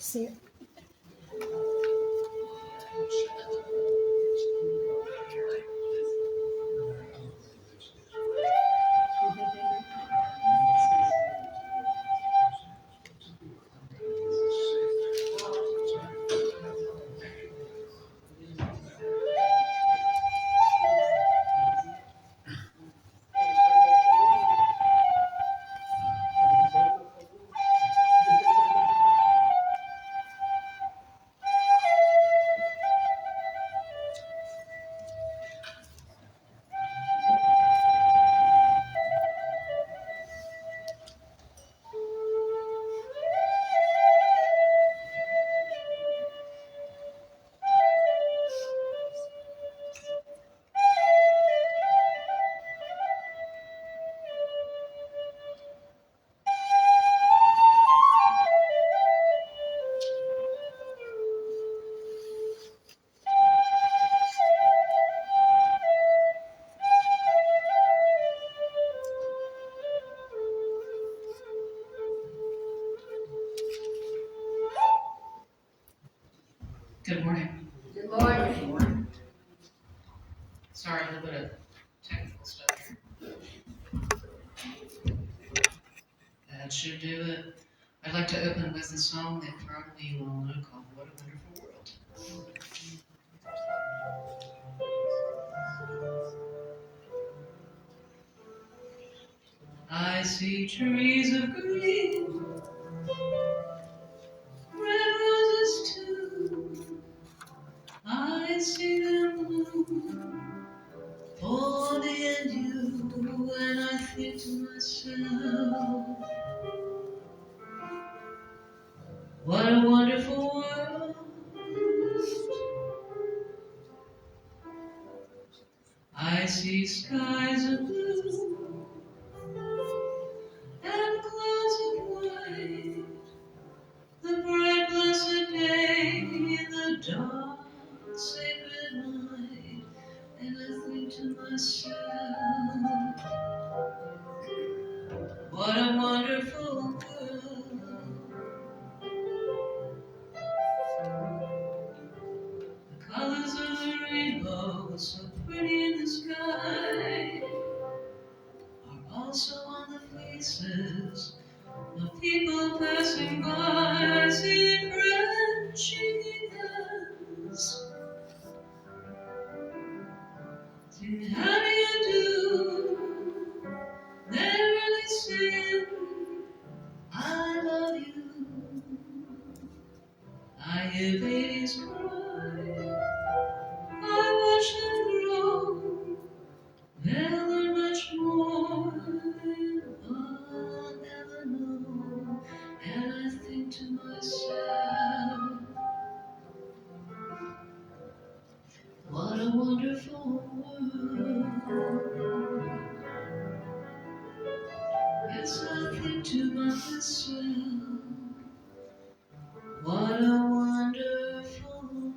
See you. Good morning. Good morning. Sorry, a little bit of technical stuff here. That should do it. I'd like to open with a song that probably you all know called What a Wonderful World. I see trees of green, red roses too. I see them bloom for me and you, and I think to myself, what a wonderful world. I see skies of blue and clouds of white, the bright blessed day, the dark sacred night, and I think to myself, what a wonderful world. The colors of the rainbow, so pretty in the sky, are also on the faces of people passing by. I see their friends shaking hands, saying, how do you do? They're really saying, I love you. I hear babies cry, I watch them grow. They'll learn much more than I'll ever know. And I think to myself, what a wonderful world. Yes, I think to myself, what a wonderful world.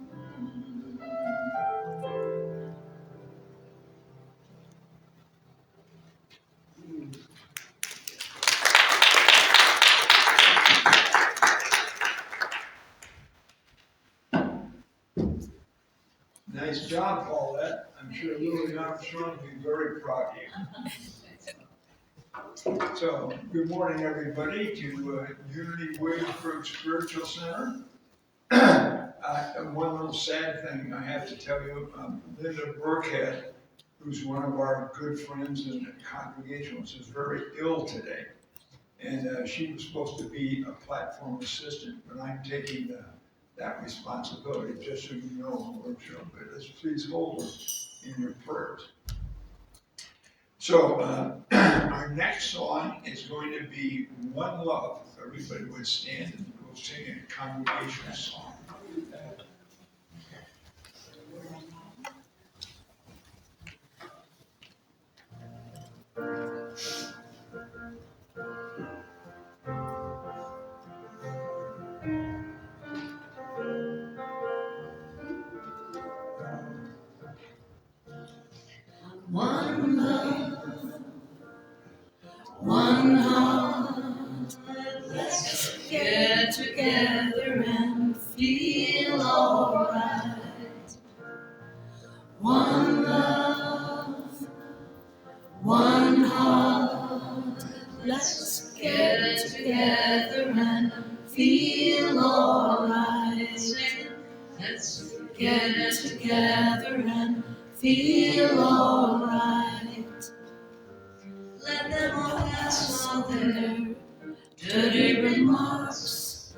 Nice job, Paulette. I'm sure Louis Armstrong will be very proud of you. So, good morning, everybody, to Unity Williamsburg Spiritual Center. One little sad thing I have to tell you, Linda Burkhead, who's one of our good friends in the congregation, is very ill today. And she was supposed to be a platform assistant, but I'm taking that responsibility, just so you know, workshop. But let's please hold her in your prayers. So our next song is going to be One Love. Everybody would stand and we'll sing a congregational song. One love, one heart, let's get together and One love, one heart. Let's get together and feel alright. Let's get together and feel alright. Let them all pass all their dirty remarks.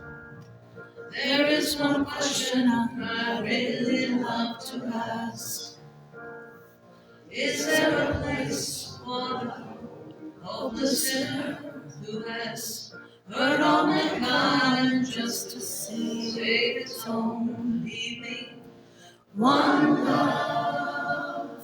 There is one question I really love to ask. Is there a place for the hopeless sinner who has hurt all mankind just to save its own? Leave me one love,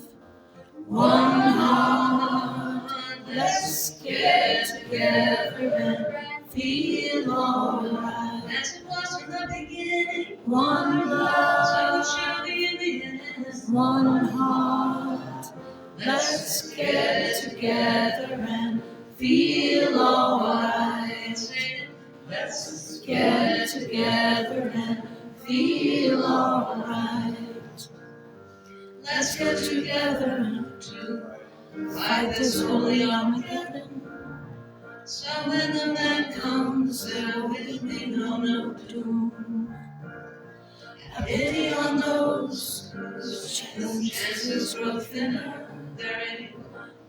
one heart. Let's get together and feel alright. As it was in the beginning, one love, so it shall be in the end. One heart. Let's get together and feel alright. Let's get together and feel alright. Let's get together to fight this holy Armageddon. So when the man comes, there will be no doom. Have pity on those whose chances grow thinner. There ain't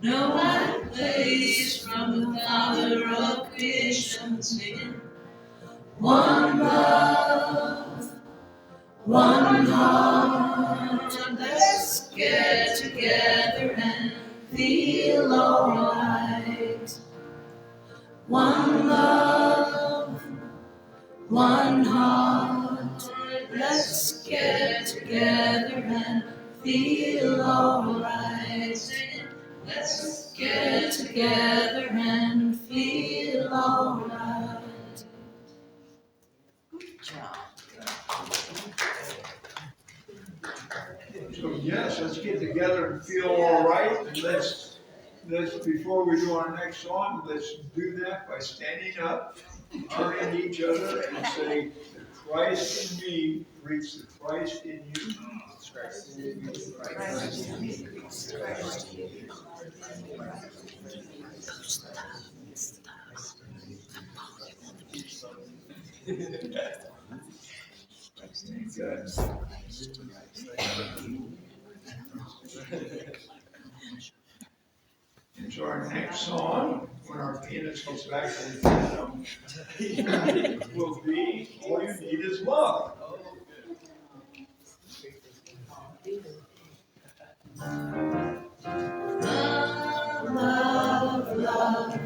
no hiding place from the Father of creation singing. One love, one heart. Let's get together and feel alright. One love, one heart. Let's get together and feel alright. Let's get together and feel alright. Good job. So yes, let's get together and feel all right. And let's before we do our next song, let's do that by standing up, honoring each other, and say, "The Christ in me greets the Christ in you." Christ in me. Christ in me. Christ in you. Good. And so our next song, when our pianist gets back to the piano, will be "All You Need Is Love." Love, love, love.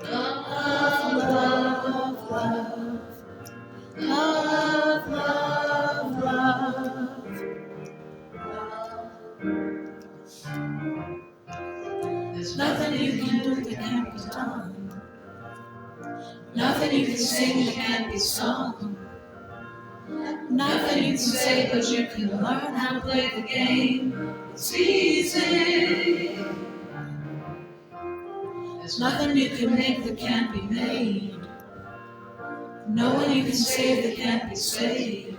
Love, love, love. Love, love, love. There's nothing you can do that can't be done. Nothing you can sing that can't be sung. Nothing you can say, but you can learn how to play the game. It's easy. There's nothing you can make that can't be made. No one you can save that can't be saved.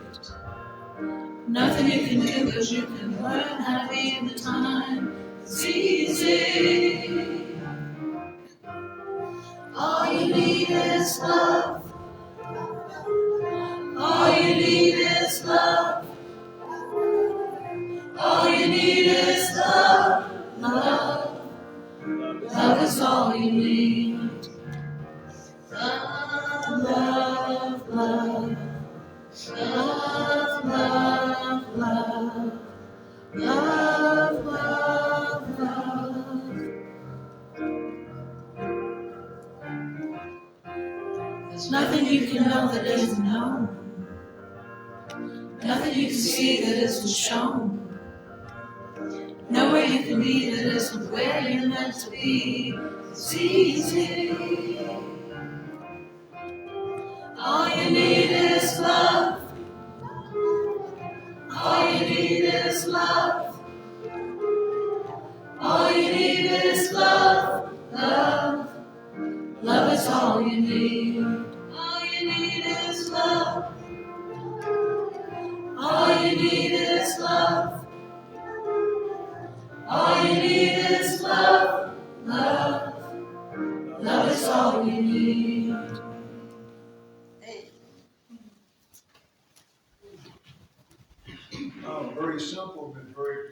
Nothing you can do, but you can learn how to be in the time. It's easy. All you need is love. All you need is love. All you need is love. Love. Love is all you need. Love, love, love. Love, love, love. Love, love, love. There's nothing you can know that isn't known. Nothing you can see that isn't shown. Nowhere you can be that isn't where you're meant to be. It's easy. All you need is love. All you need is love. All you need is love. Love. Love is all you need. All you need is love. All you need is love.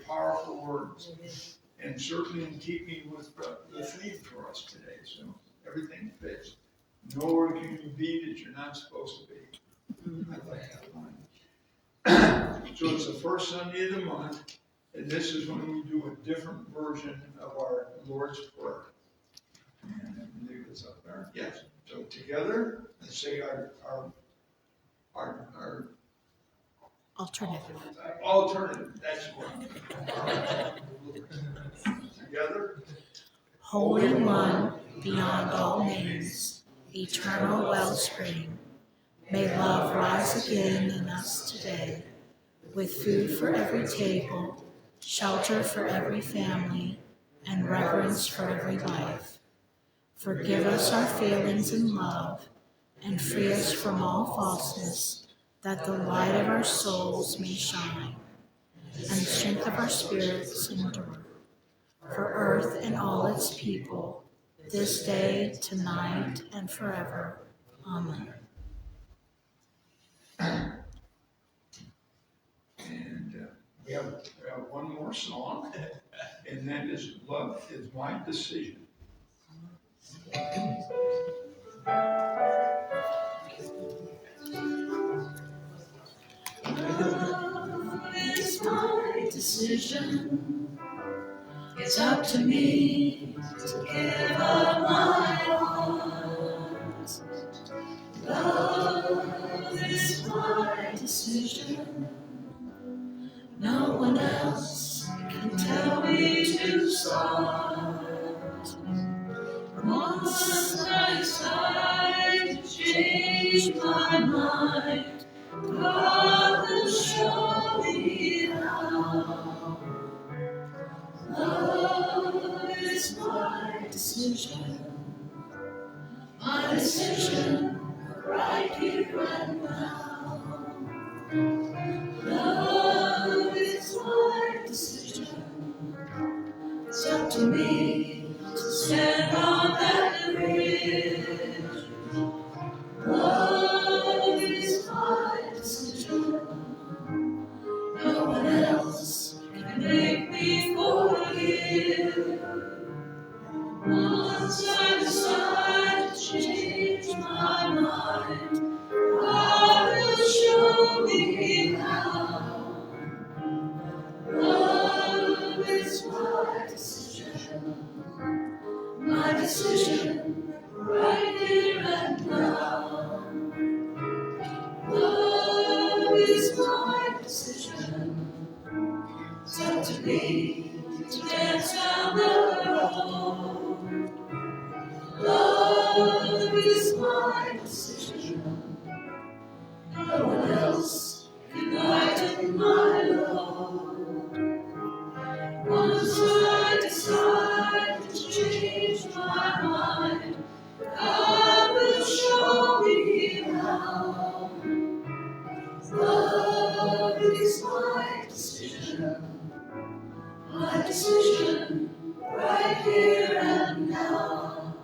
powerful words, and certainly in keeping with the theme for us today. So everything fits. Nowhere can you be that you're not supposed to be. I like that line. So it's the first Sunday of the month, and this is when we do a different version of our Lord's Prayer. And I believe it's up there. Yes. So together, let's say our alternative. That's what. Together. Holy One, beyond all names, eternal wellspring, may love rise again in us today, with food for every table, shelter for every family, and reverence for every life. Forgive us our failings in love, and free us from all falseness, that the light of our souls may shine, and the strength of our spirits endure. For earth and all its people, this day, tonight, and forever. Amen. And we have one more song, and that is Love is My Decision. Love is my decision. It's up to me to give up my heart. Love is my decision. No one else can tell me to start. Once I decide to change my mind, God will show me how. Love is my decision right here and now. Love is my decision. It's up to me to stand on that bridge. Love is my decision. No one else can make me forgive. Once I decide to change my mind, God will show me how. Love is my decision right here and now. Love is my decision. It's up to me to dance down the road. Love is my decision. No one else can lighten my load. Once I decide to change my mind, God will show me how. Love is my decision right here and now.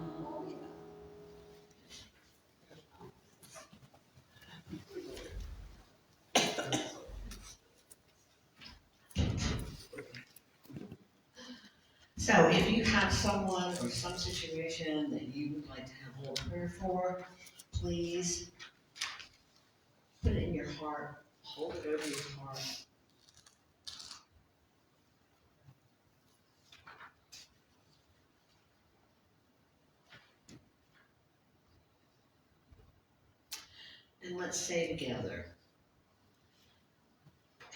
So if you have someone or some situation that you would like to have a little prayer for, please put it in your heart, hold it over your heart. And let's say together,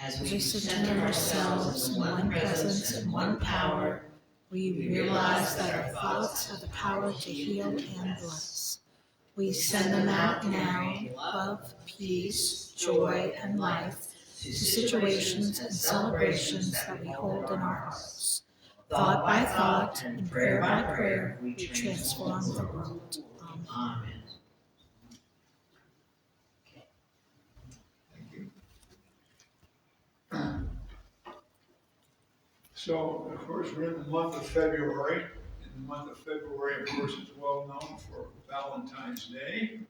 as we center ourselves in one presence and one power, we realize that our thoughts have the power to heal and bless. We send them out now, love, peace, joy, and life, to situations and celebrations that we hold in our hearts. Thought by thought and prayer by prayer, we transform the world. Amen. So, of course, we're in the month of February. And the month of February, of course, is well known for Valentine's Day,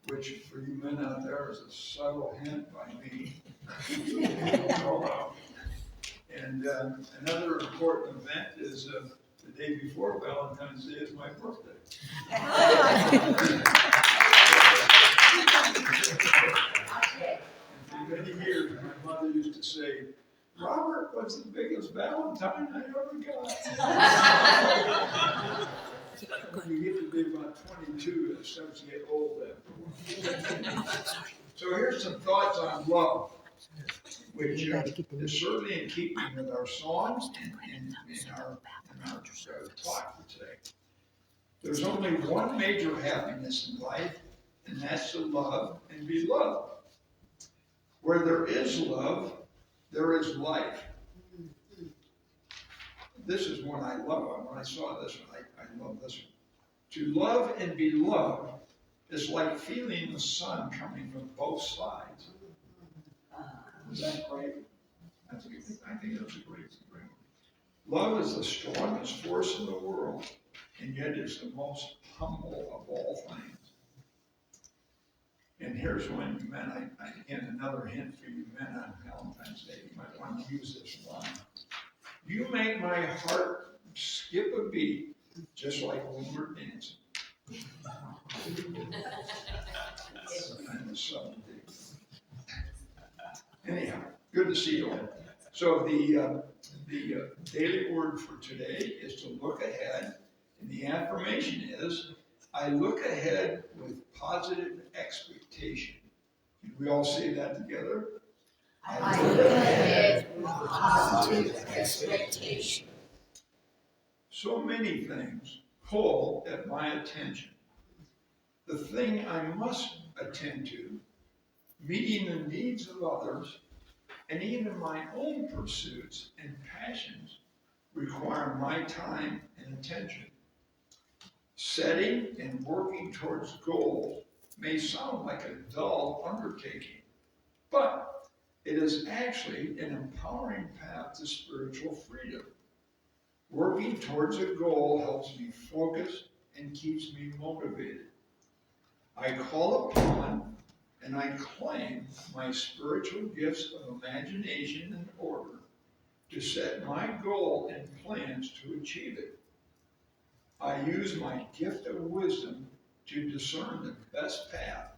which for you men out there is a subtle hint by me. And another important event is the day before Valentine's Day is my birthday. And for many years, my mother used to say, Robert was the biggest Valentine I ever got. When you get to be about 22, it starts to get old after a while. So here's some thoughts on love, which is certainly in keeping with our songs and our talk for today. There's only one major happiness in life, and that's to love and be loved. Where there is love, there is life. This is one I love. When I saw this one, I love this one. To love and be loved is like feeling the sun coming from both sides. Is that great? I think that's a great one. Love is the strongest force in the world, and yet is the most humble of all things. And here's one, men, again, another hint for you men on Valentine's Day. You might want to use this line. You make my heart skip a beat, just like when we're dancing. Anyhow, good to see you all. So the daily word for today is to look ahead, and the affirmation is, I look ahead with positive expectation. Can we all say that together? I look ahead with positive expectation. So many things pull at my attention. The thing I must attend to, meeting the needs of others, and even my own pursuits and passions require my time and attention. Setting and working towards goals may sound like a dull undertaking, but it is actually an empowering path to spiritual freedom. Working towards a goal helps me focus and keeps me motivated. I call upon and I claim my spiritual gifts of imagination and order to set my goal and plans to achieve it. I use my gift of wisdom to discern the best path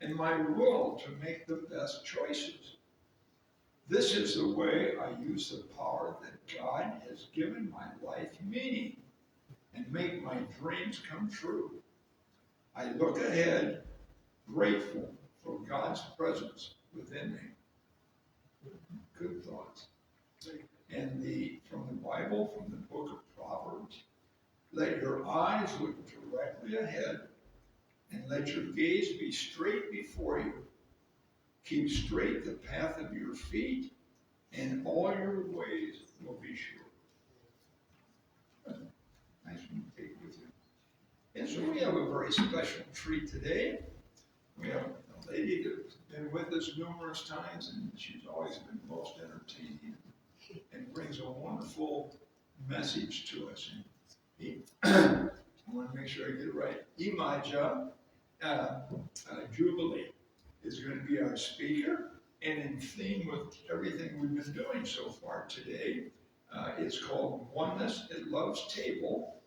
and my will to make the best choices. This is the way I use the power that God has given my life meaning and make my dreams come true. I look ahead, grateful for God's presence within me. Good thoughts. And from the Bible, from the book of Proverbs, let your eyes look directly ahead and let your gaze be straight before you. Keep straight the path of your feet, and all your ways will be sure. Nice one to take with you. And so we have a very special treat today. We have a lady that's been with us numerous times, and she's always been most entertaining and brings a wonderful message to us. I want to make sure I get it right. Yemaja Jubilee is going to be our speaker, and in theme with everything we've been doing so far today, it's called Oneness at Love's Table,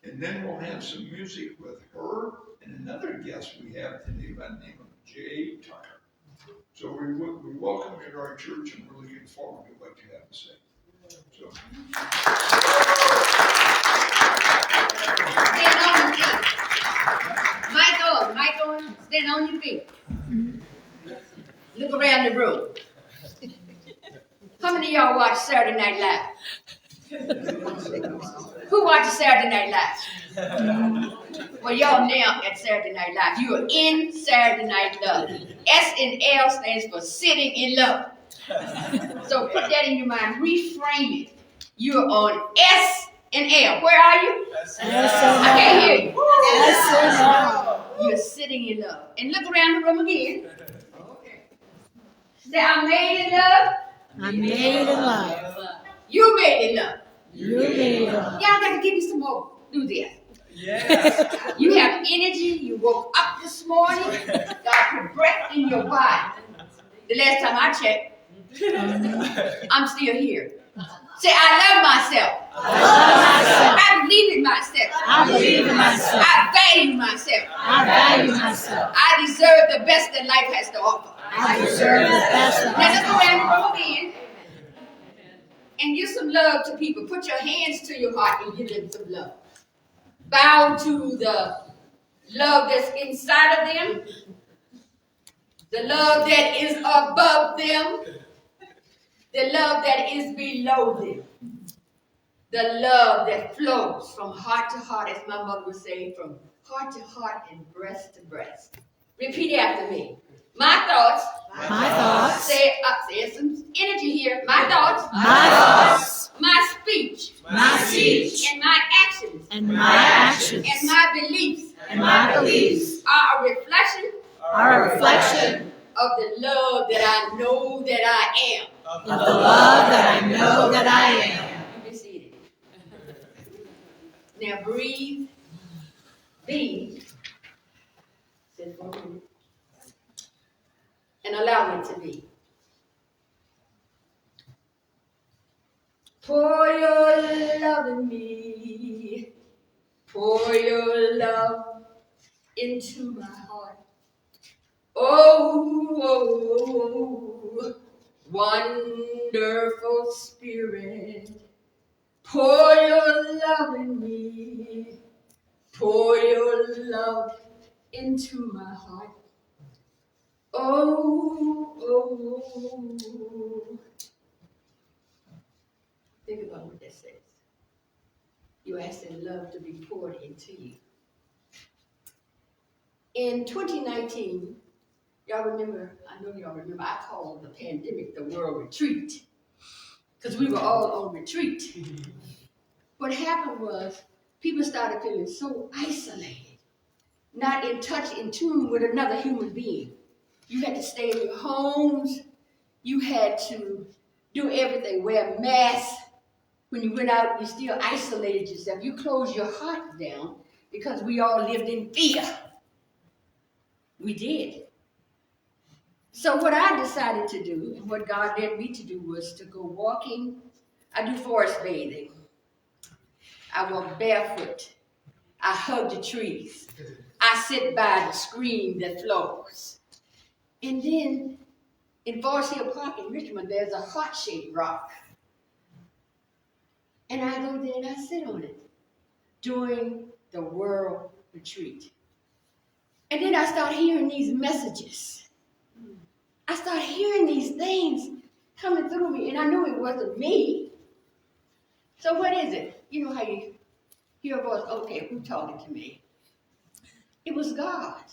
and then we'll have some music with her and another guest we have today by the name of Jay Tucker. So we welcome you to our church, and we're looking forward to what you have to say. So. Stand on your feet. Michael, stand on your feet. Look around the room. How many of y'all watch Saturday Night Live? Who watches Saturday Night Live? Well, y'all now at Saturday Night Live. You are in Saturday Night Love. S and L stands for sitting in love. So put that in your mind. Reframe it. You're on S and L. Where are you? I can't hear you. You're sitting in love. And look around the room again. Say, I'm made in love. I'm made in love. You made in love. You made in love. Y'all got to give me some more enthusiasm. Yes. You have energy. You woke up this morning. God put breath in your body. The last time I checked, I'm still here. Say, I love myself. I believe in myself. I value myself. I deserve the best that life has to offer. Now just go down the road in and give some love to people. Put your hands to your heart and give them some love. Bow to the love that's inside of them, the love that is above them, the love that is below them, the love that flows from heart to heart, as my mother would say, from heart to heart and breast to breast. Repeat after me. My thoughts. Say some energy here. My thoughts. My speech. And my actions. And my beliefs. Are a reflection of the love that I know that I am. You be seated. Now breathe. Be. Sit for a minute. And allow it to be. Pour your love in me. Pour your love into my heart. Oh, wonderful Spirit. Pour your love in me. Pour your love into my heart. Oh. Think about what that says. You're asking love to be poured into you. In 2019, y'all remember, I know y'all remember, I called the pandemic the World Retreat because we were all on retreat. What happened was people started feeling so isolated, not in touch, in tune with another human being. You had to stay in your homes. You had to do everything, wear masks. When you went out, you still isolated yourself. You closed your heart down because we all lived in fear. We did. So what I decided to do, and what God led me to do, was to go walking. I do forest bathing. I walk barefoot. I hug the trees. I sit by the stream that flows. And then in Forest Hill Park in Richmond, there's a heart-shaped rock. And I go there and I sit on it during the World Retreat. And then I start hearing these messages. I start hearing these things coming through me, and I knew it wasn't me. So what is it? You know how you hear a voice, okay, who's talking to me? It was God.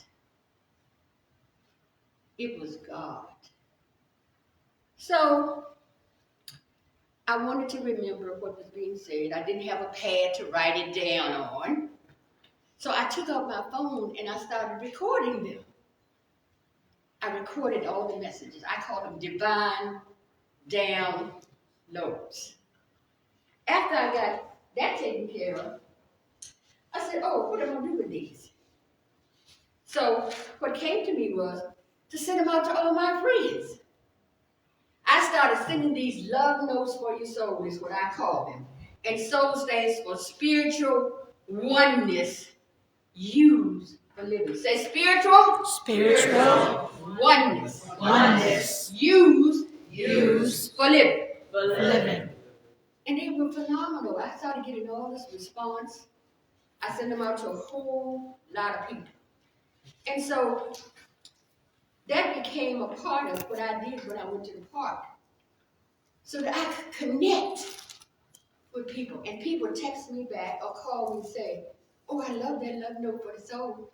It was God. So I wanted to remember what was being said. I didn't have a pad to write it down on. So I took out my phone and I started recording them. I recorded all the messages. I call them divine downloads. After I got that taken care of, I said, oh, what am I going to do with these? So what came to me was to send them out to all my friends. I started sending these love notes for your soul, is what I call them. And soul stands for spiritual oneness used for living. Say spiritual oneness used for living. And they were phenomenal. I started getting all this response. I sent them out to a whole lot of people. And so that became a part of what I did when I went to the park, so that I could connect with people. And people text me back or call me and say, oh, I love that love note for the soul.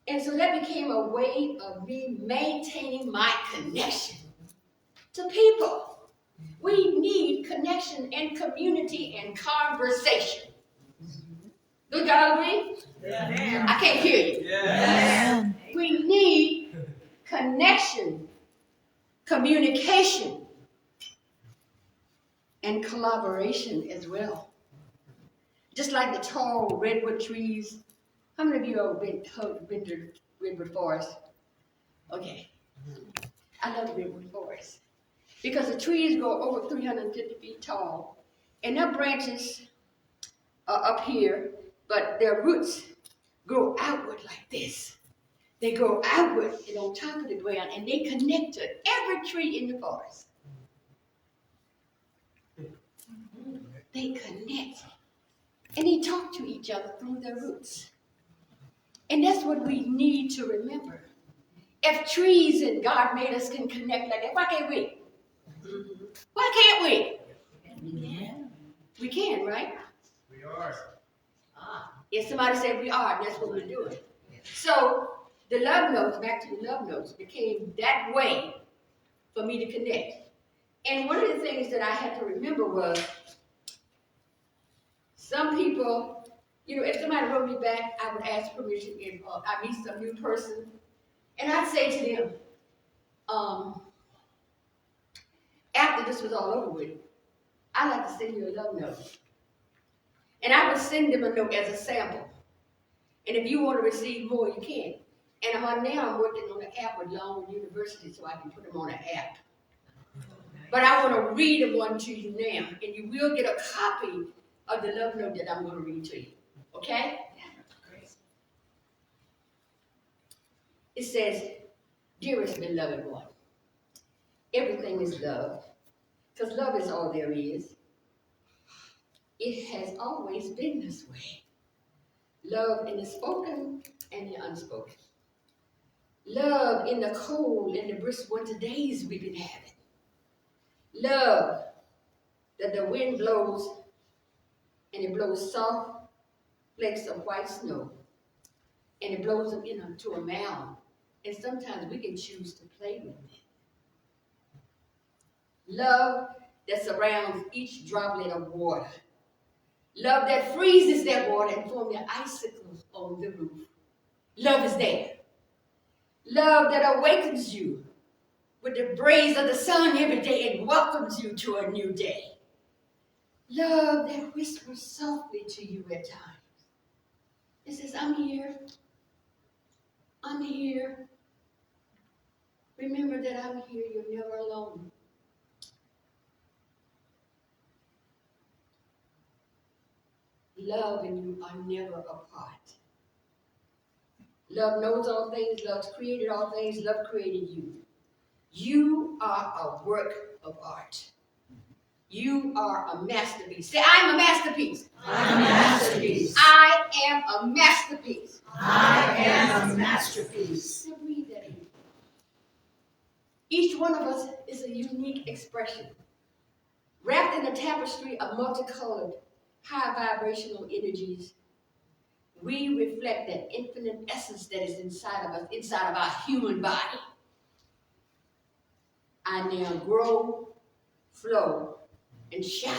And so that became a way of me maintaining my connection to people. We need connection and community and conversation. Do y'all agree? Yeah. I can't hear you. Yeah. We need connection, communication, and collaboration as well. Just like the tall redwood trees. How many of you have been to redwood forest? Okay. I love redwood forest. Because the trees go over 350 feet tall, and their branches are up here, but their roots go outward like this. They go outward and on top of the ground, and they connect to every tree in the forest. They connect. And they talk to each other through their roots. And that's what we need to remember. If trees and God made us can connect like that, why can't we? Why can't we? We can, right? We are. If somebody said we are, that's what we're doing. So the love notes, back to the love notes, became that way for me to connect. And one of the things that I had to remember was some people, if somebody wrote me back, I would ask permission if I meet some new person. And I'd say to them, after this was all over with, I'd like to send you a love note. And I would send them a note as a sample. And if you want to receive more, you can. And I'm working on an app with Longwood University so I can put them on an app. But I want to read one to you now, and you will get a copy of the love note that I'm going to read to you. Okay? It says, dearest beloved one, everything is love, because love is all there is. It has always been this way. Love in the spoken and the unspoken. Love in the cold and the brisk winter days we've been having. Love that the wind blows and it blows soft flakes of white snow and it blows them into a mound. And sometimes we can choose to play with it. Love that surrounds each droplet of water. Love that freezes that water and forms the icicles on the roof. Love is there. Love that awakens you with the rays of the sun every day and welcomes you to a new day. Love that whispers softly to you at times. It says, I'm here. I'm here. Remember that I'm here. You're never alone. Love and you are never apart. Love knows all things. Love created all things. Love created you. You are a work of art. You are a masterpiece. Say, I'm a masterpiece. I'm a masterpiece. I am a masterpiece. I am a masterpiece. Now read that in. Each one of us is a unique expression, wrapped in a tapestry of multicolored, high vibrational energies. We reflect that infinite essence that is inside of us, inside of our human body. I now grow, flow, and shine,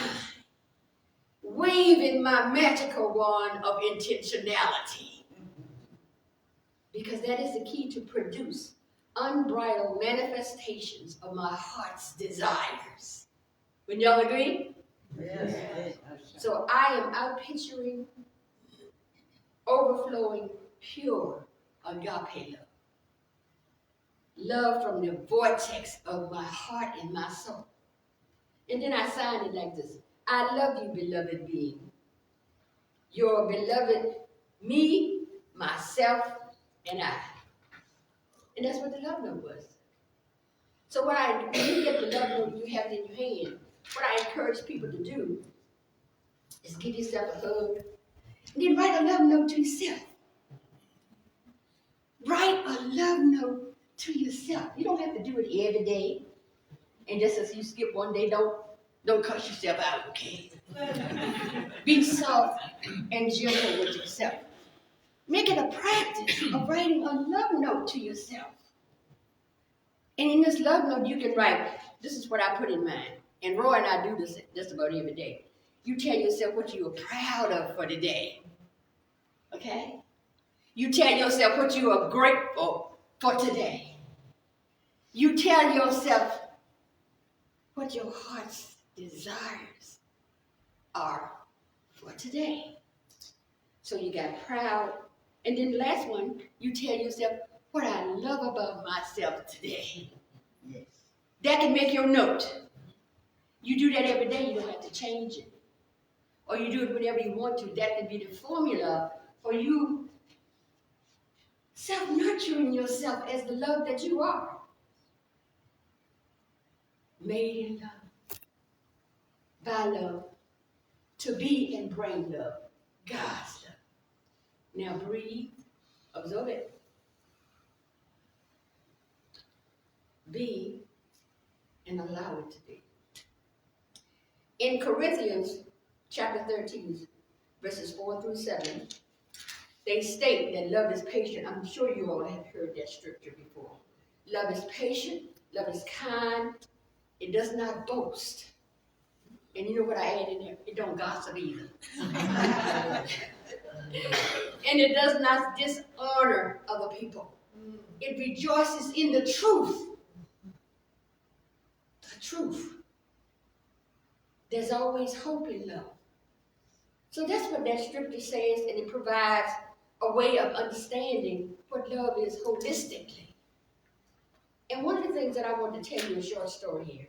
waving my magical wand of intentionality. Because that is the key to produce unbridled manifestations of my heart's desires. Would y'all agree? Yes. So I am out picturing, overflowing, pure agape love. Love from the vortex of my heart and my soul. And then I sign it like this. I love you, beloved being. Your beloved me, myself, and I. And that's what the love note was. So when you get the love note, you have it in your hand. What I encourage people to do is give yourself a hug and then write a love note to yourself. Write a love note to yourself. You don't have to do it every day. And just as you skip one day, don't cuss yourself out, okay? Be soft and gentle with yourself. Make it a practice of writing a love note to yourself. And in this love note, you can write, this is what I put in mine. And Roy and I do this just about every day. You tell yourself what you are proud of for the day. Okay? You tell yourself what you are grateful for today. You tell yourself what your heart's desires are for today. So you got proud. And then the last one, you tell yourself what I love about myself today. Yes. That can make your note. You do that every day, you don't have to change it. Or you do it whenever you want to. That can be the formula for you self-nurturing yourself as the love that you are. Made in love, by love, to be and bring love, God's love. Now breathe, absorb it. Be and allow it to be. In Corinthians chapter 13, verses 4 through 7, they state that love is patient. I'm sure you all have heard that scripture before. Love is patient, love is kind, it does not boast. And you know what I add in there? It don't gossip either. And it does not dishonor other people. It rejoices in the truth. The truth. There's always hope in love. So that's what that scripture says, and it provides a way of understanding what love is holistically. And one of the things that I want to tell you a short story here.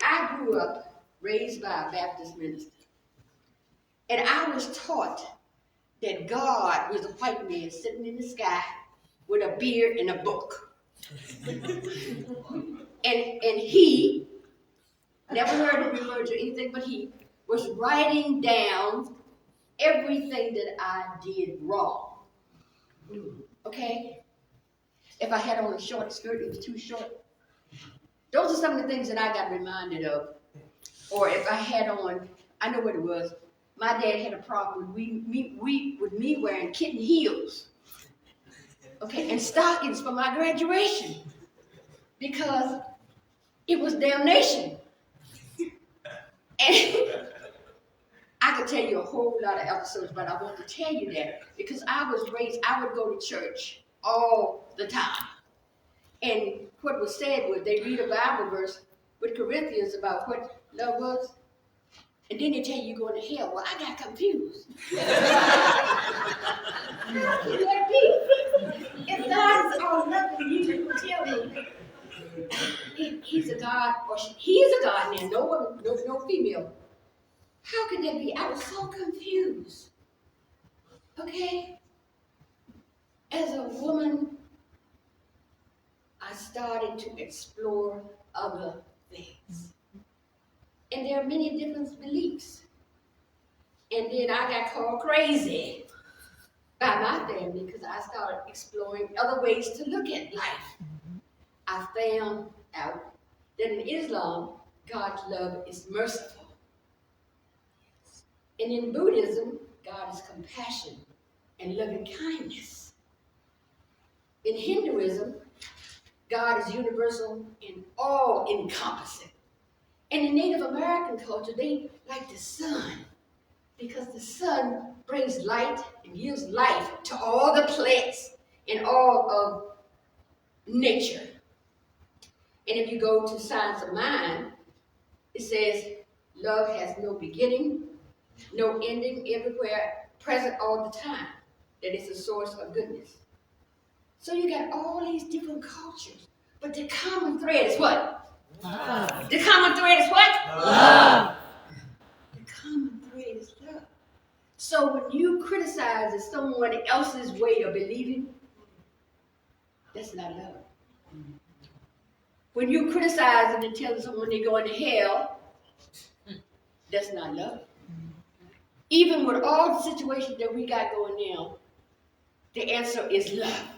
I grew up raised by a Baptist minister, and I was taught that God was a white man sitting in the sky with a beard and a book. and he, never heard it referred to anything but he, was writing down everything that I did wrong. Okay? If I had on a short skirt, it was too short. Those are some of the things that I got reminded of. Or if I had on, I know what it was. My dad had a problem with me wearing kitten heels. Okay, and stockings for my graduation. Because it was damnation. And I could tell you a whole lot of episodes, but I want to tell you that because I was raised, I would go to church all the time. And what was said was they read a Bible verse with Corinthians about what love was, and then they tell you you're going to hell. Well, I got confused. How can that be? If God is all nothing, you can tell me he's a God, or he's a God now, no woman, no female. How can that be? I was so confused. Okay? As a woman, I started to explore other things. And there are many different beliefs. And then I got called crazy by my family because I started exploring other ways to look at life. I found out that in Islam, God's love is merciful. And in Buddhism, God is compassion and loving kindness. In Hinduism, God is universal and all-encompassing. And in Native American culture, they like the sun because the sun brings light and gives life to all the plants and all of nature. And if you go to Science of Mind, it says love has no beginning, no ending, everywhere, present all the time. That is the source of goodness. So you got all these different cultures, but the common thread is what? Love. The common thread is what? Love. The common thread is love. So when you criticize someone else's way of believing, that's not love. When you criticize and tell someone they're going to hell, that's not love. Even with all the situations that we got going now, the answer is love.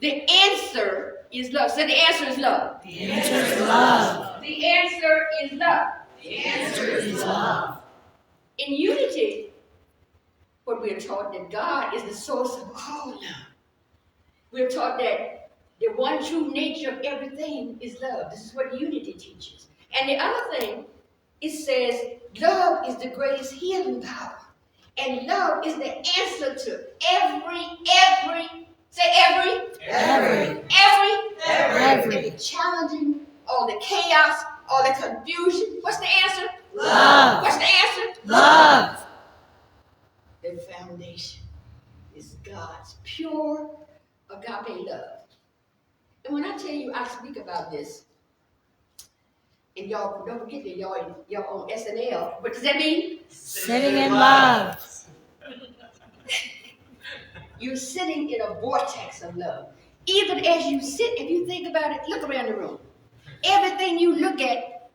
The answer is love. So the answer is love. The answer is love. The answer is love. The answer is love. In unity, what we are taught that God is the source of all love. We are taught that the one true nature of everything is love. This is what unity teaches. And the other thing, it says love is the greatest healing power. And love is the answer to every challenging, all the chaos, all the confusion. What's the answer? Love. What's the answer? Love. The foundation is God's pure agape love. And when I tell you I speak about this, this. And y'all, don't forget that y'all on SNL. What does that mean? Sitting in love. You're sitting in a vortex of love. Even as you sit, if you think about it, look around the room. Everything you look at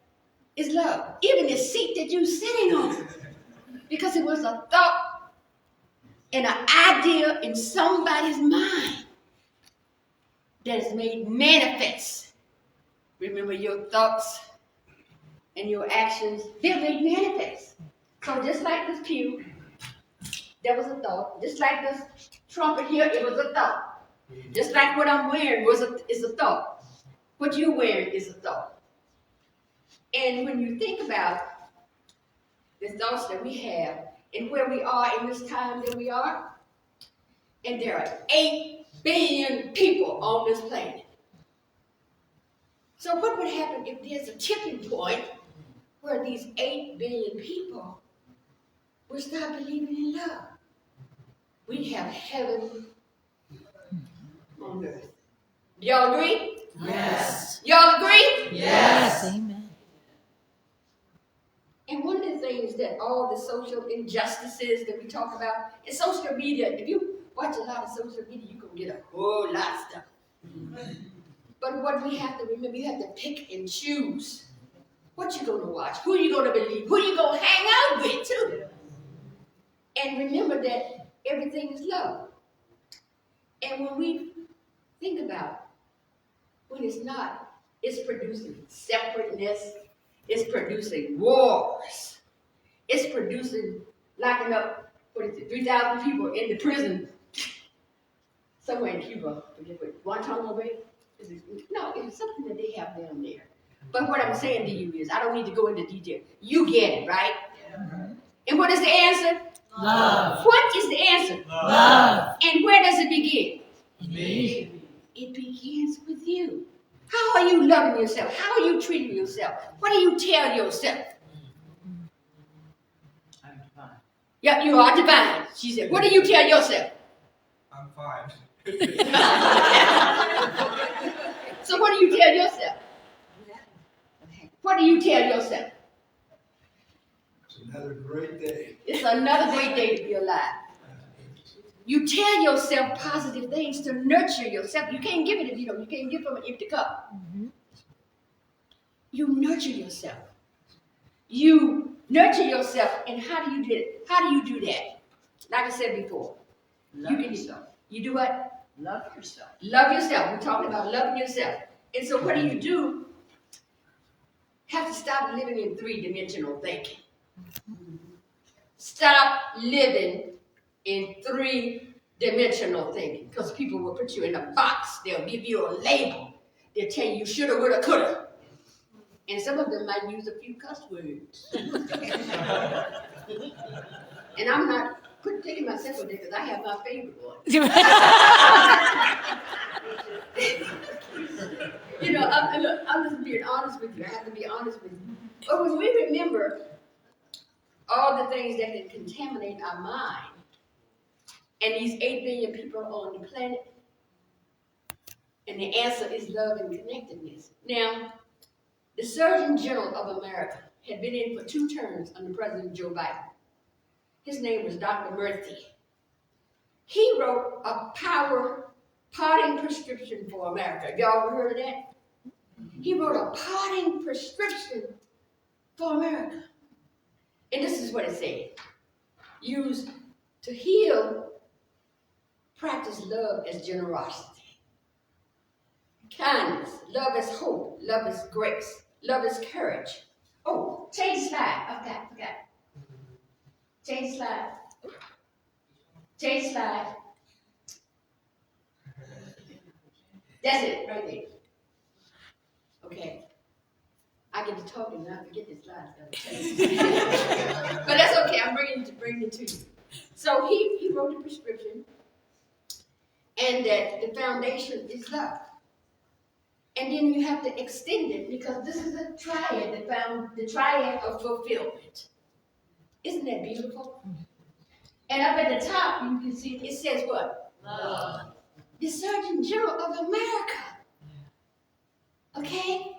is love. Even the seat that you're sitting on. Because it was a thought and an idea in somebody's mind that is made manifest. Remember, your thoughts and your actions, they're made manifest. So just like this pew, there was a thought. Just like this trumpet here, it was a thought. Just like what I'm wearing is a thought. What you're wearing is a thought. And when you think about the thoughts that we have and where we are in this time that we are, and there are 8 billion people on this planet. So what would happen if there's a tipping point where these 8 billion people would start believing in love? We'd have heaven on earth. Y'all agree? Yes. Y'all agree? Yes. Amen. And one of the things that all the social injustices that we talk about is social media. If you watch a lot of social media, you're going to get a whole lot of stuff. But what we have to remember, you have to pick and choose what you're going to watch, who you're going to believe, who you're going to hang out with, too. And remember that everything is love. And when we think about when it's not, it's producing separateness, it's producing wars, it's producing locking up, 3,000 people in the prison somewhere in Cuba. Forget what, Guantanamo Bay? No, it's something that they have down there. But what I'm saying to you is, I don't need to go into detail. You get it, right? Yeah. And what is the answer? Love. What is the answer? Love. And where does it begin? Me. It begins with you. How are you loving yourself? How are you treating yourself? What do you tell yourself? I'm divine. Yep, you are divine. She said, what do you tell yourself? I'm fine. So what do you tell yourself? What do you tell yourself? It's another great day. It's another great day to be alive. You tell yourself positive things to nurture yourself. You can't give it if you don't. You can't give from an empty cup. Mm-hmm. You nurture yourself. You nurture yourself, and how do you do it? How do you do that? Like I said before, Love yourself. You do what? Love yourself. Love yourself. We're talking about loving yourself. And so what do? Have to stop living in 3-dimensional thinking. Stop living in 3-dimensional thinking, because people will put you in a box. They'll give you a label. They'll tell you shoulda, woulda, coulda. And some of them might use a few cuss words. And I'm not taking myself with it, because I have my favorite one. You know, I'm just being honest with you. I have to be honest with you. But when we remember all the things that can contaminate our mind, and these 8 billion people on the planet, and the answer is love and connectedness. Now, the Surgeon General of America had been in for 2 terms under President Joe Biden. His name was Dr. Murthy. He wrote a power parting prescription for America. Have y'all ever heard of that? He wrote a parting prescription for America. And this is what it said. Use to heal, practice love as generosity, kindness, love as hope, love as grace, love as courage. Oh, change slide. I forgot. Change slide. Change slide. That's it, right there. Okay. I get to talking and I forget the slides. But that's okay. I'm bringing it to you. So he wrote the prescription, and that the foundation is love. And then you have to extend it, because this is a triad, the triad of fulfillment. Isn't that beautiful? And up at the top, you can see it says what? Love. The Surgeon General of America Okay?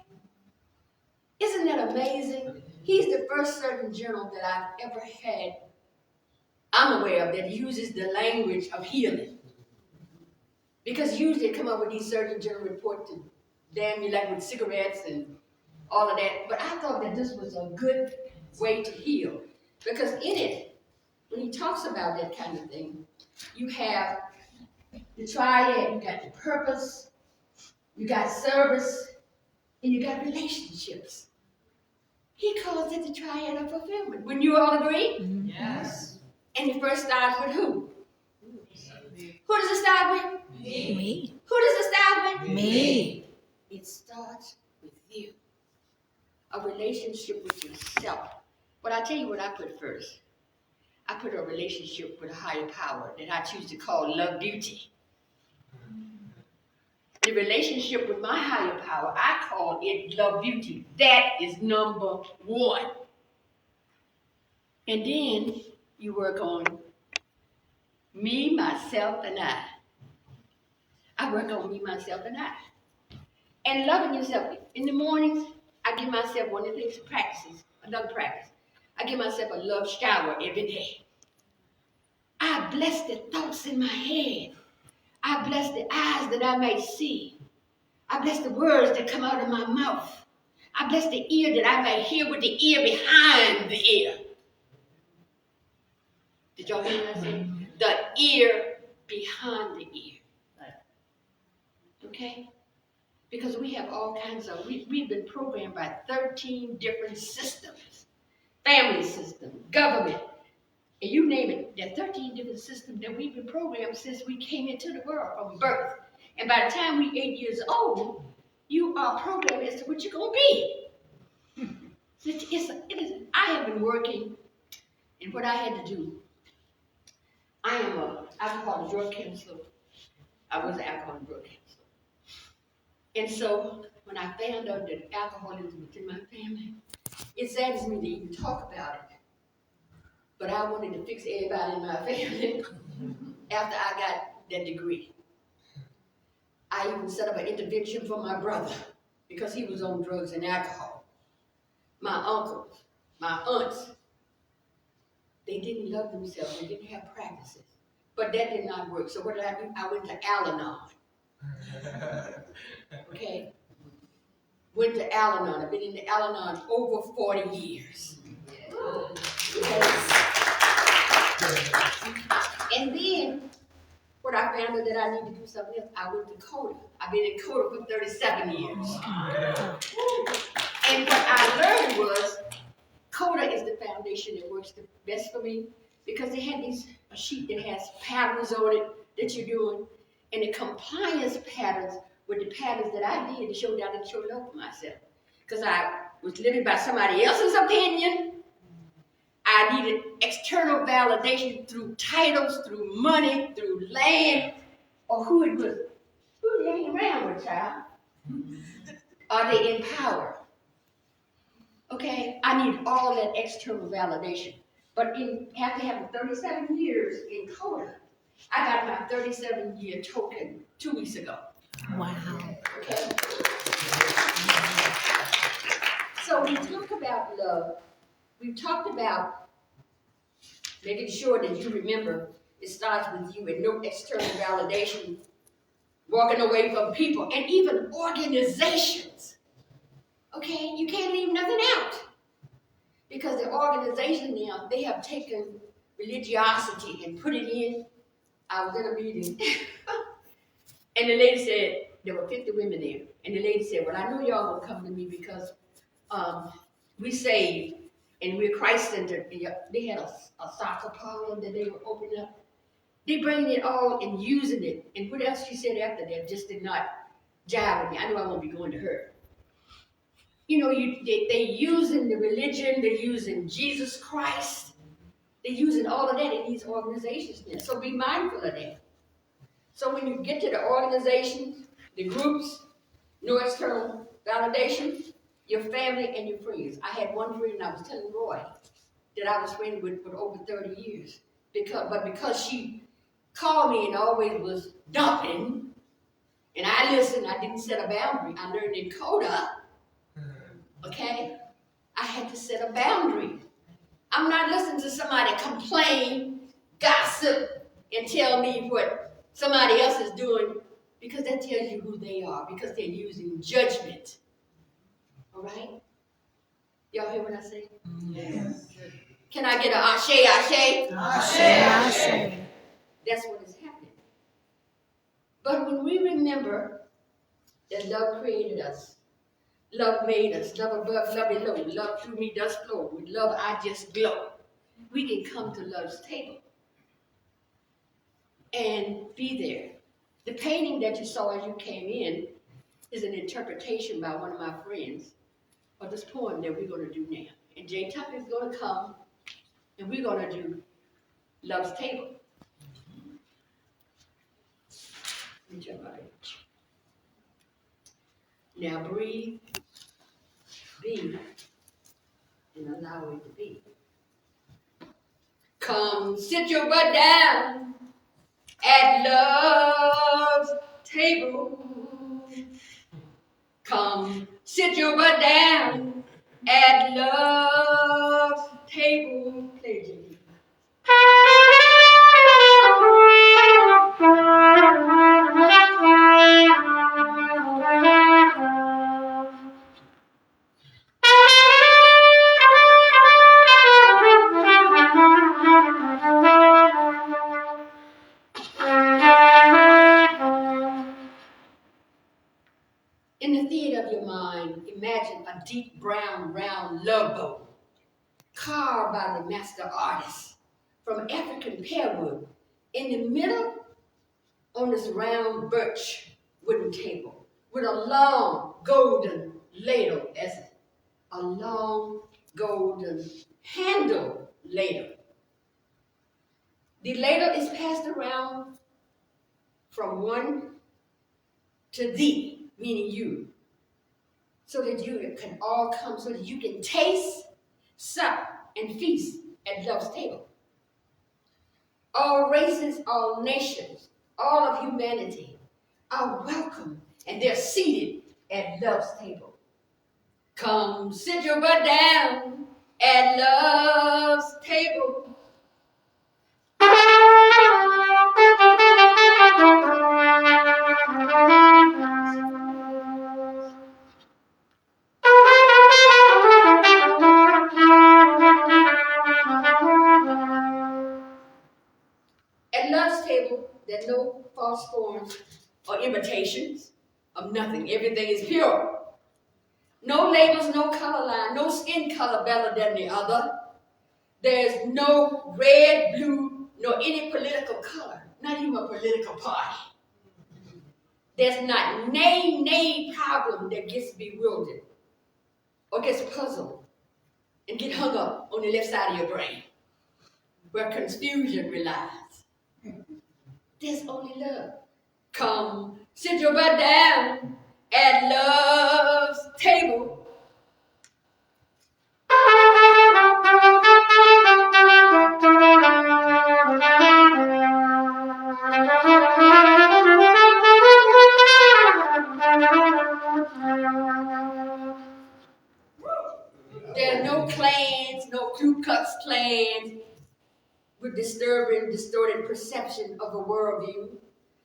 Isn't that amazing? He's the first Surgeon General that I've ever had, I'm aware of, that uses the language of healing. Because usually they come up with these Surgeon General reports to damn you like with cigarettes and all of that. But I thought that this was a good way to heal. Because in it, when he talks about that kind of thing, you have the triad, you got the purpose, you got service, and you got relationships. He calls it the triad of fulfillment. Wouldn't you all agree? Mm-hmm. Yes. And it first starts with who? Who does it start with? Me. Who does it start with? Me. It starts with you. A relationship with yourself. But I tell you what I put first. I put a relationship with a higher power that I choose to call love beauty. The relationship with my higher power, I call it love beauty. That is number one. And then you work on me, myself, and I. I work on me, myself, and I. And loving yourself. In the mornings, I give myself one of the things practices, another practice. I give myself a love shower every day. I bless the thoughts in my head. I bless the eyes that I may see. I bless the words that come out of my mouth. I bless the ear that I may hear with the ear behind the ear. Did y'all hear what I said? The ear behind the ear. Okay? Because we have all kinds of, we've been programmed by 13 different systems. Family system, government, and you name it. There are 13 different systems that we've been programmed since we came into the world from birth. And by the time we're 8 years old, you are programmed as to what you're going to be. I have been working, and what I had to do, I am an alcohol and drug counselor. I was an alcohol and drug counselor. And so when I found out that alcoholism was in my family, it saddens me to even talk about it. But I wanted to fix everybody in my family after I got that degree. I even set up an intervention for my brother because he was on drugs and alcohol. My uncles, my aunts, they didn't love themselves. They didn't have practices. But that did not work. So what did I do? I went to Al-Anon. Okay? Went to Al-Anon. I've been in the Al-Anon over 40 years. And then, what I found out that I need to do something else, I went to Coda. I've been in Coda for 37 years. And what I learned was, Coda is the foundation that works the best for me because they had a sheet that has patterns on it that you're doing, and the compliance patterns were the patterns that I did to show that I didn't show love for myself. Because I was living by somebody else's opinion. I needed external validation through titles, through money, through land, or who it was. Who they hang around with, child? Are they in power? Okay, I need all that external validation. But after having 37 years in Coda, I got my 37-year token 2 weeks ago. Wow. Okay. So we talk about love. We've talked about making sure that you remember it starts with you and no external validation, walking away from people and even organizations. Okay, you can't leave nothing out. Because the organization now, they have taken religiosity and put it in. I was in a meeting, and the lady said, there were 50 women there, and the lady said, well, I know y'all gonna come to me because we saved, and we're Christ-centered. They had a soccer parlor that they were opening up. They bringing it all and using it. And what else she said after that just did not jive with me. I know I won't be going to her. You know, they using the religion, they're using Jesus Christ, they're using all of that in these organizations now. So be mindful of that. So when you get to the organizations, the groups, no external validation, your family and your friends. I had one friend, I was telling Roy, that I was friends with for over 30 years. Because she called me and always was dumping, And I listened. I didn't set a boundary. I learned in Coda, okay? I had to set a boundary. I'm not listening to somebody complain, gossip, and tell me what somebody else is doing, because that tells you who they are, because they're using judgment. All right? Y'all hear what I say? Yes. Can I get an ashe, ashe? Ashe, ashe. That's what is happening. But when we remember that love created us, love made us, love above, love below, love through me does flow, with love I just glow, we can come to love's table and be there. The painting that you saw as you came in is an interpretation by one of my friends of this poem that we're going to do now. And Jay Tucker is going to come, and we're going to do Love's Table. Let me jump right in. Now breathe, be, and allow it to be. Come sit your butt down at love's table. Come sit your butt down at love's table. Play, Jimmy. In the theater of your mind, imagine a deep brown round love boat carved by the master artist from African pearwood. In the middle, on this round birch wooden table, with a long golden ladle as a long golden handle ladle. The ladle is passed around from one to thee, meaning you, so that you can all come, so that you can taste, sup, and feast at love's table. All races, all nations, all of humanity are welcome, and they're seated at love's table. Come sit your butt down at love's table. At love's table, there's no false forms or imitations of nothing. Everything is pure. No labels, no color line, no skin color better than the other. There's no red, blue, nor any political color, not even a political party. There's not nay problem that gets bewildered or gets puzzled and get hung up on the left side of your brain, where confusion relies. There's only love. Come, sit your butt down at love's table. There are no clans, no Ku Klux Klans with disturbing, distorted perception of a worldview.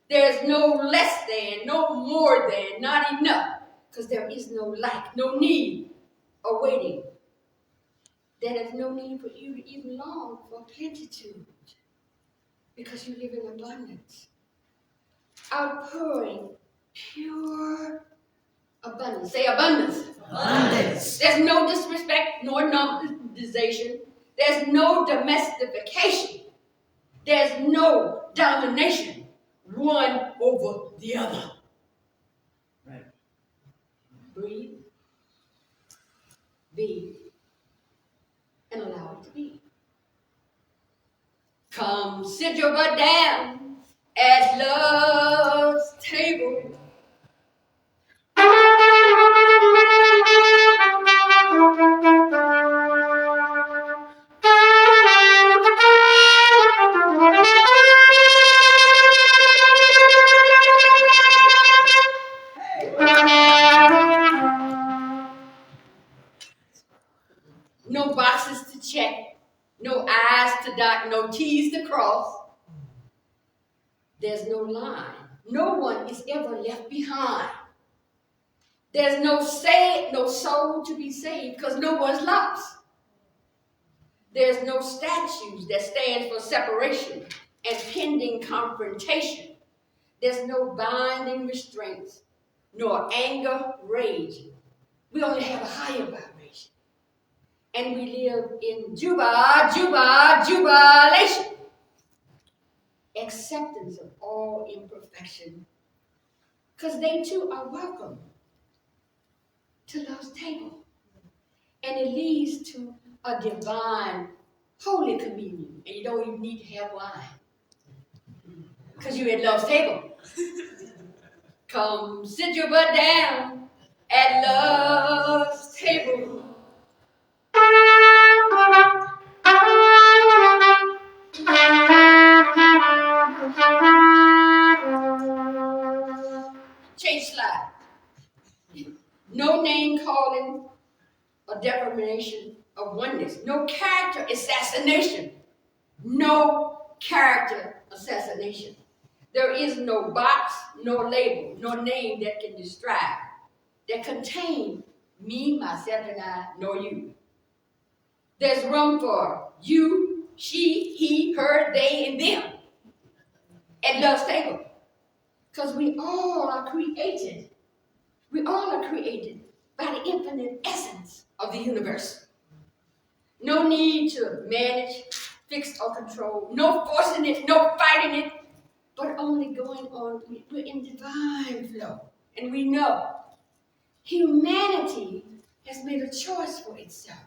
There's no less than, no more than, not enough, because there is no like, no need or waiting. There is no need for you to even long for plenitude, because you live in abundance. Outpouring pure abundance. Say abundance. Abundance. There's no disrespect nor normalization. There's no domestication. There's no domination, one over the other. Right. Breathe, be, and allow it to be. Come sit your butt down at love's table. check, no I's to dot, no T's to cross. There's no line. No one is ever left behind. There's no soul to be saved because no one's lost. There's no statues that stand for separation and pending confrontation. There's no binding restraints, nor anger, rage. We only have a higher vibration. And we live in jubilation. Acceptance of all imperfection. Because they too are welcome to love's table. And it leads to a divine holy communion. And you don't even need to have wine. Because you're at love's table. Come sit your butt down at love's table. Change slide. No name calling or defamation of oneness. No character assassination. No character assassination. There is no box, no label, no name that can describe, that contain me, myself, and I, nor you. There's room for you, she, he, her, they, and them at love's table. Because we all are created. We all are created by the infinite essence of the universe. No need to manage, fix, or control. No forcing it, no fighting it, but only going on. We're in divine flow. And we know humanity has made a choice for itself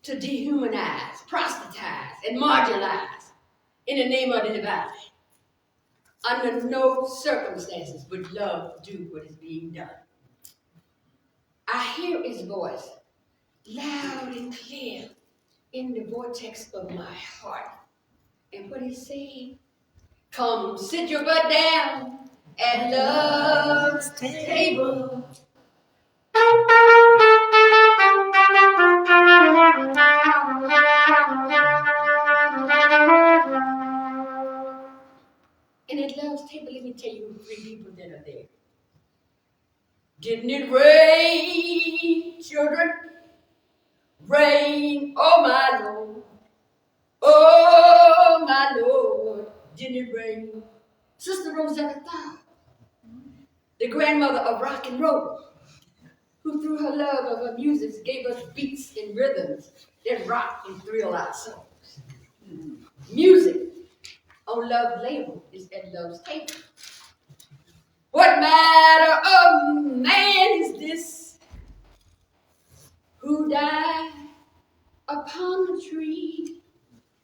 to dehumanize, proselytize, and marginalize in the name of the divine. Under no circumstances would love do what is being done. I hear his voice loud and clear in the vortex of my heart. And what he's saying, come sit your butt down at love's table. And at love's table, let me tell you 3 people that are there. Didn't it rain, children? Rain, oh my Lord. Oh my Lord. Didn't it rain? Sister Rosetta Tharpe, the grandmother of rock and roll, who through her love of her music gave us beats and rhythms that rock and thrill our souls. Music on Love's label is at Love's table. What manner of man is this who died upon a tree?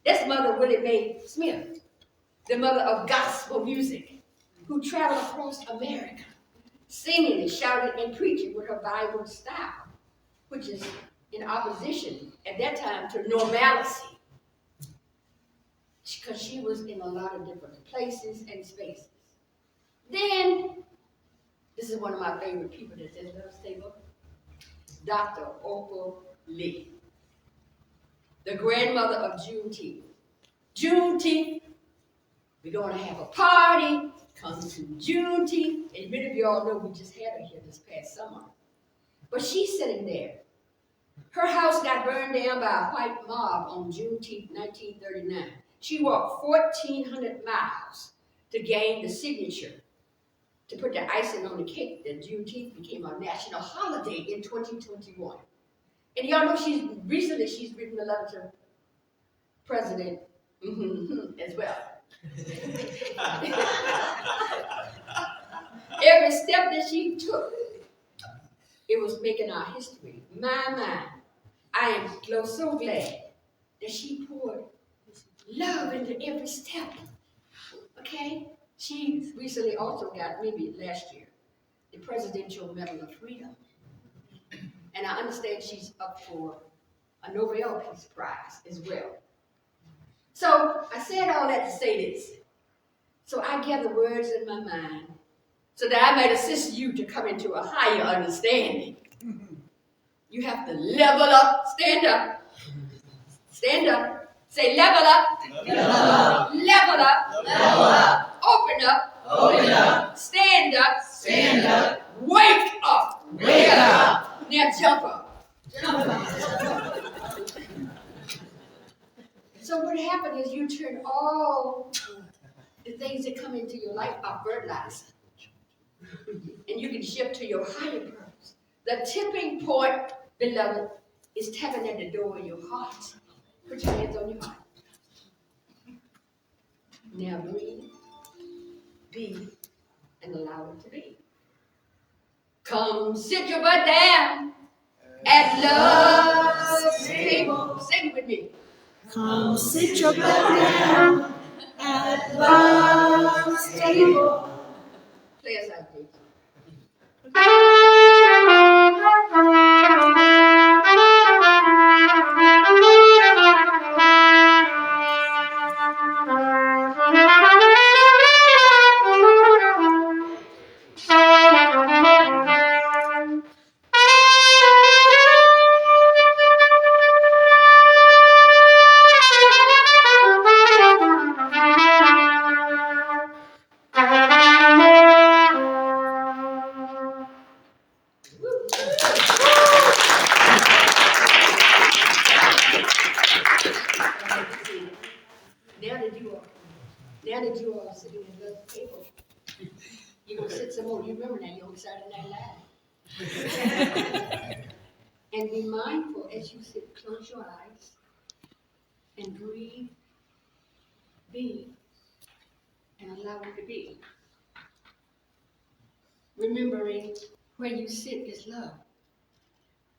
That's Mother Willie Mae Smith, the mother of gospel music, who traveled across America, singing and shouting and preaching with her Bible style, which is in opposition at that time to normalcy, because she was in a lot of different places and spaces. Then, this is one of my favorite people that's at Love's table, Dr. Opal Lee, the grandmother of Juneteenth. Juneteenth, we're going to have a party, come to Juneteenth, and many of you all know we just had her here this past summer. But she's sitting there. Her house got burned down by a white mob on Juneteenth, 1939. She walked 1,400 miles to gain the signature to put the icing on the cake that Juneteenth became a national holiday in 2021. And y'all know she's written a letter to President as well. Every step that she took, it was making our history. My, I am so glad that she poured love into every step. Okay? She recently also got, maybe last year, the Presidential Medal of Freedom. And I understand she's up for a Nobel Peace Prize as well. So I said all that to say this. So I gather words in my mind so that I might assist you to come into a higher understanding. You have to level up, stand up, Stand up. Say level up. Level up. Level up. Level up. Open up. Open up. Stand up. Stand up. Wake up. Wake up. Now jump up. Jump up. So what happened is you turn all the things that come into your life are fertilizer. And you can shift to your higher purpose. The tipping point, beloved, is tapping at the door of your heart. Put your hands on your heart. Now breathe, be, and allow it to be. Come sit your butt down at love's table. Sing it with me. Come sit your butt down at love's table. Play us out, please. Now that you are sitting at the table, you're going to sit some more. You remember now, you're on Saturday Night Live. And be mindful as you sit, close your eyes and breathe, be, and allow it to be. Remembering where you sit is love.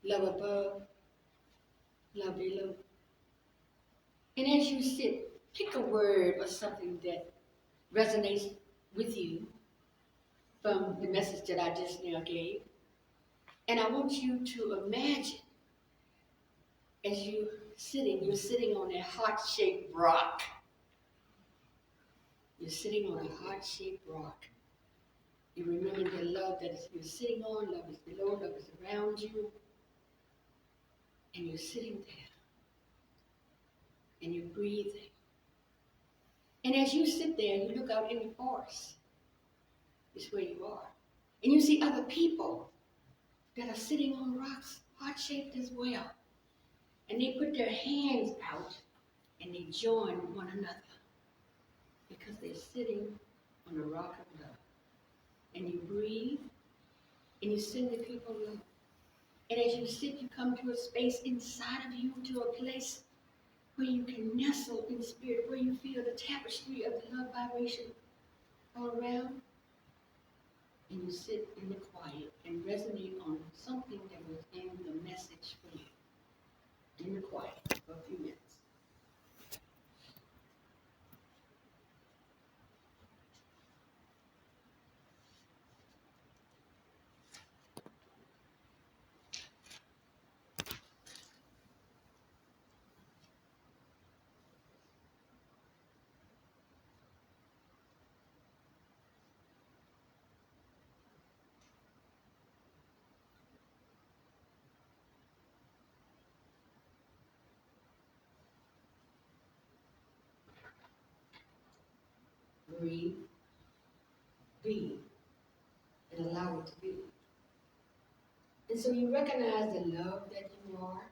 Love above, love below. And as you sit, pick a word or something that resonates with you from the message that I just now gave. And I want you to imagine as you're sitting on a heart-shaped rock. You're sitting on a heart-shaped rock. You remember the love that you're sitting on, love is below, love is around you. And you're sitting there. And you're breathing. And as you sit there, you look out in the forest. It's where you are. And you see other people that are sitting on rocks, heart-shaped as well. And they put their hands out and they join one another because they're sitting on a rock of love. And you breathe and you send the people love. And as you sit, you come to a space inside of you, to a place where you can nestle in spirit, where you feel the tapestry of the love vibration all around. And you sit in the quiet and resonate on something that was in the message for you. In the quiet for a few minutes. Breathe, be, and allow it to be. And so you recognize the love that you are.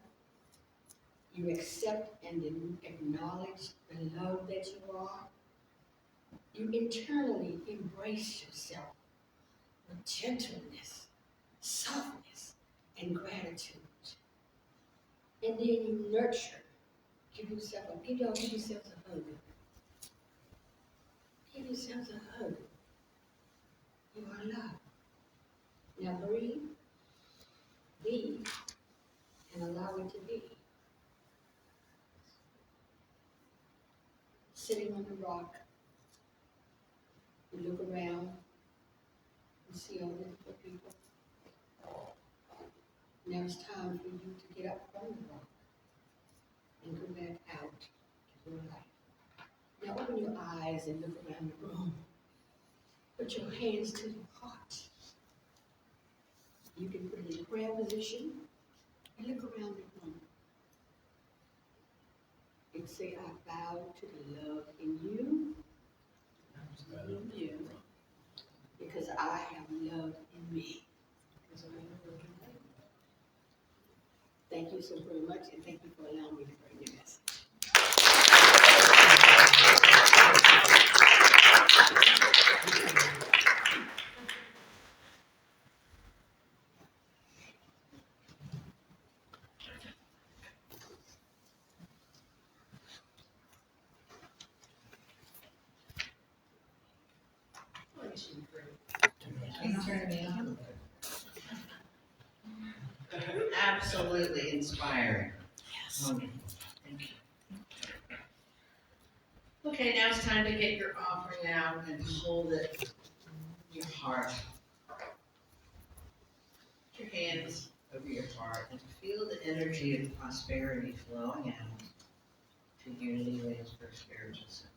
You accept and then acknowledge the love that you are. You internally embrace yourself with gentleness, softness, and gratitude. And then you nurture. Give yourselves a hug. Give yourselves a hug. You are loved. Now breathe, be, and allow it to be. Sitting on the rock, you look around and see all the different people. Now it's time for you to get up from the rock and go back out to your life. Now open your eyes and look around the room. Put your hands to your heart. You can put it in prayer position and look around the room. and say, I bow to the love in you, because I have love in me. Thank you so very much, and thank you for allowing me to bring your message. Can you turn me on? Absolutely inspiring. Yes. Wonderful. Thank you. Okay, now it's time to get your offering out and hold it in your heart. Put your hands over your heart and feel the energy of prosperity flowing out to Unity Williamsburg Spiritual Center.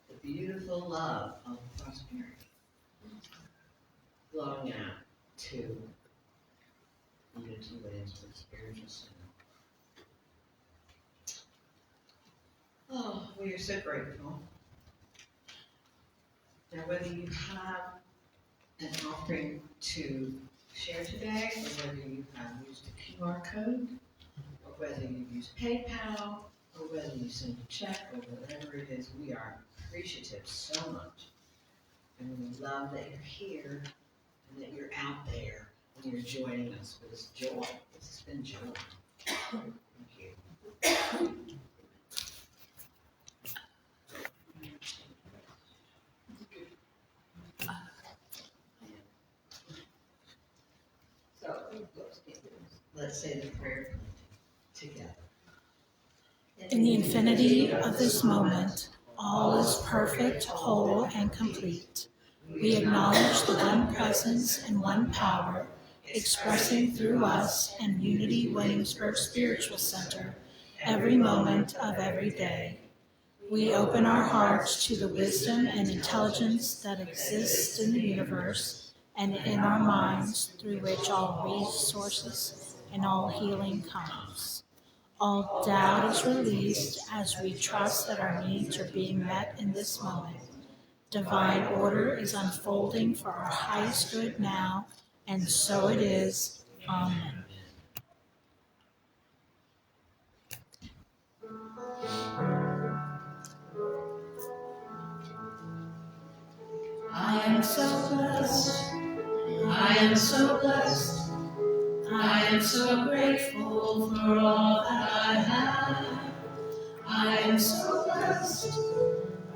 The beautiful love of prosperity flowing out to Unity Williamsburg Spiritual Center. Oh, we are so grateful. Now, whether you have an offering to share today, or whether you have used a QR code, or whether you use PayPal, or whether you send a check, or whatever it is, we are appreciative so much. And we love that you're here and that you're out there and you're joining us for this joy. This has been joy. Thank you. So, let's say the prayer together. In the infinity of this moment, all is perfect, whole, and complete. We acknowledge the one presence and one power expressing through us and Unity Williamsburg Spiritual Center every moment of every day. We open our hearts to the wisdom and intelligence that exists in the universe and in our minds, through which all resources and all healing comes. All doubt is released as we trust that our needs are being met in this moment. Divine order is unfolding for our highest good now, and so it is. Amen. I am so blessed. I am so blessed. I am so grateful for all that I have. I am so blessed.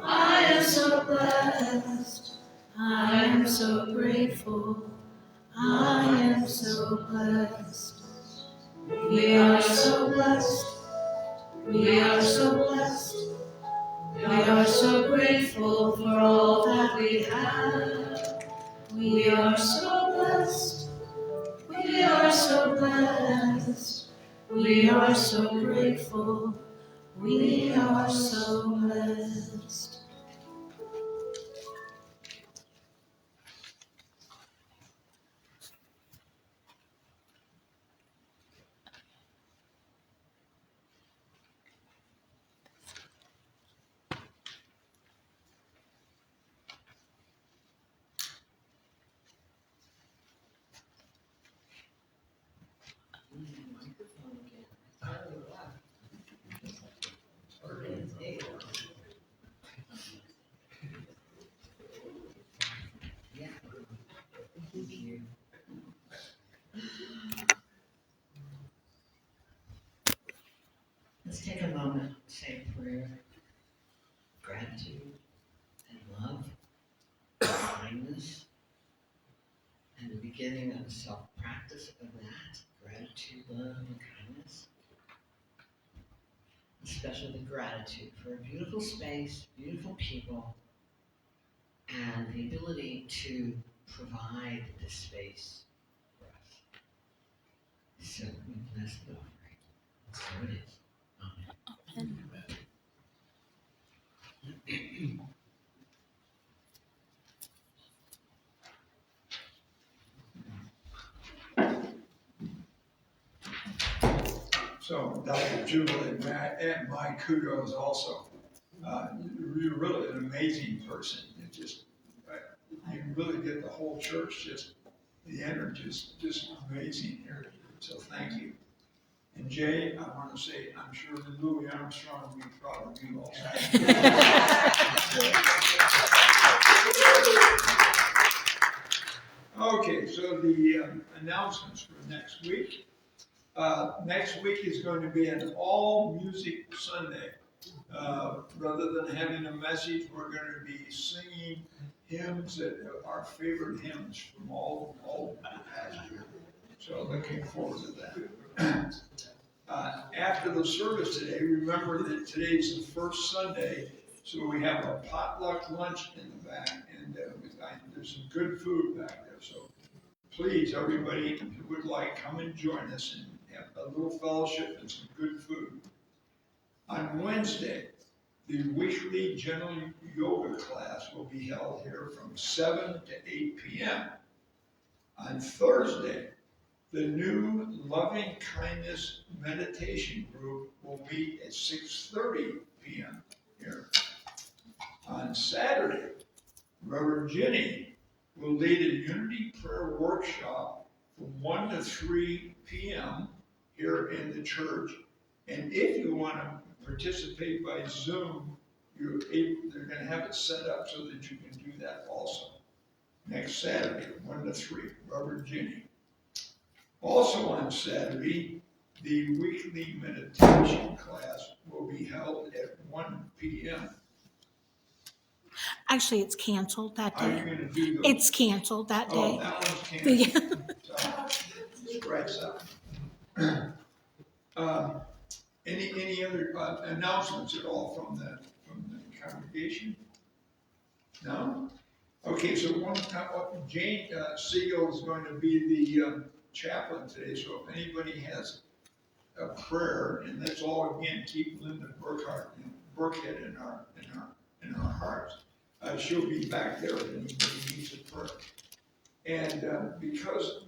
I am so blessed. I am so grateful. I am so blessed. We are so blessed. We are so blessed. We are so grateful for all that we have. We are so blessed. We are so blessed. We are so grateful. We are so blessed. Let's take a moment to say a prayer, gratitude and love, kindness, and the beginning of a self-practice of that, gratitude, love, and kindness. Especially gratitude for a beautiful space, beautiful people, and the ability to provide this space for us. So we bless the offering. So it is. Amen. So Dr. Jubilee, and my kudos also. You're really an amazing person. You really get the whole church, the energy is just amazing here. So thank you. And Jay, I want to say, I'm sure Louis Armstrong will be proud of you also. Okay, so the announcements for next week. Next week is going to be an all music Sunday. Rather than having a message, we're going to be singing hymns that are our favorite hymns from all the past year. So looking forward to that. After the service today, remember that today's the first Sunday, so we have a potluck lunch in the back, and there's some good food back there. So please, everybody who would like, come and join us and have a little fellowship and some good food. On Wednesday, the weekly general yoga class will be held here from 7 to 8 p.m. On Thursday, the new loving kindness meditation group will meet at 6:30 p.m. here. On Saturday, Reverend Ginny will lead a Unity prayer workshop from 1 to 3 p.m. here in the church. And if you want to participate by Zoom, they're going to have it set up so that you can do that also. Next Saturday, 1 to 3, Reverend Ginny. Also on Saturday, the weekly meditation class will be held at 1 p.m. Actually, it's canceled that Are you day. going to do those? It's canceled that Oh, day. that one's canceled. Scratch that. Any other announcements at all from the congregation? No? Okay, so Jane Siegel is going to be the chaplain today, so if anybody has a prayer, and let's all again keep Linda Burkhead in our hearts. She'll be back there if anybody needs a prayer. And because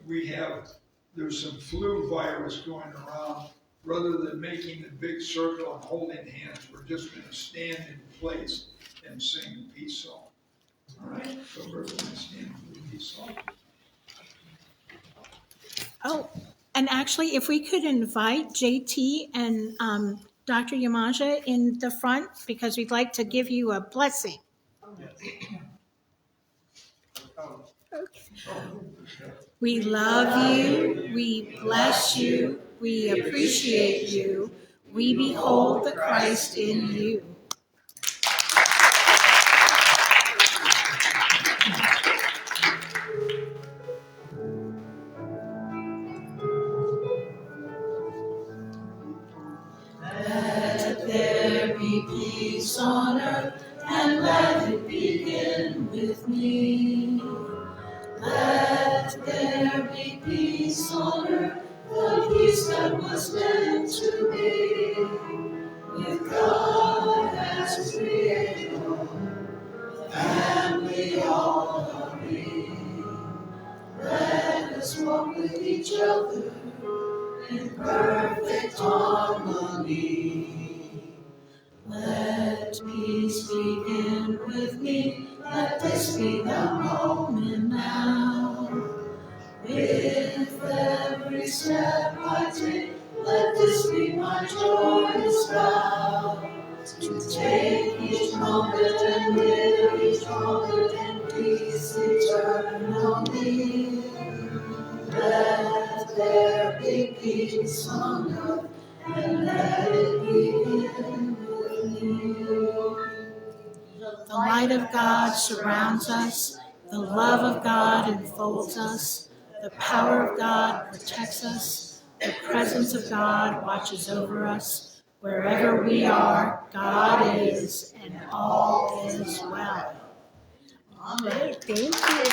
there's some flu virus going around, rather than making a big circle and holding hands, we're just going to stand in place and sing the peace song. All right? So we're going to stand for the peace song. Oh, and actually, if we could invite JT and Dr. Yemaja in the front, because we'd like to give you a blessing. We love you, we bless you, we appreciate you, we behold the Christ in you. Let there be peace on earth, and let it begin with me. Let there be peace on earth, the peace that was meant to be. With God as creator, and we all agree. Let us walk with each other in perfect harmony. Let peace begin with me. Let this be the moment now. With every step I take, let this be my joyous vow. To take each moment and live each moment in peace eternally. Let there be peace on earth, and let it begin with you. The light of God surrounds us, the love of God enfolds us, the power of God protects us, the presence of God watches over us. Wherever we are, God is, and all is well. All right, thank you.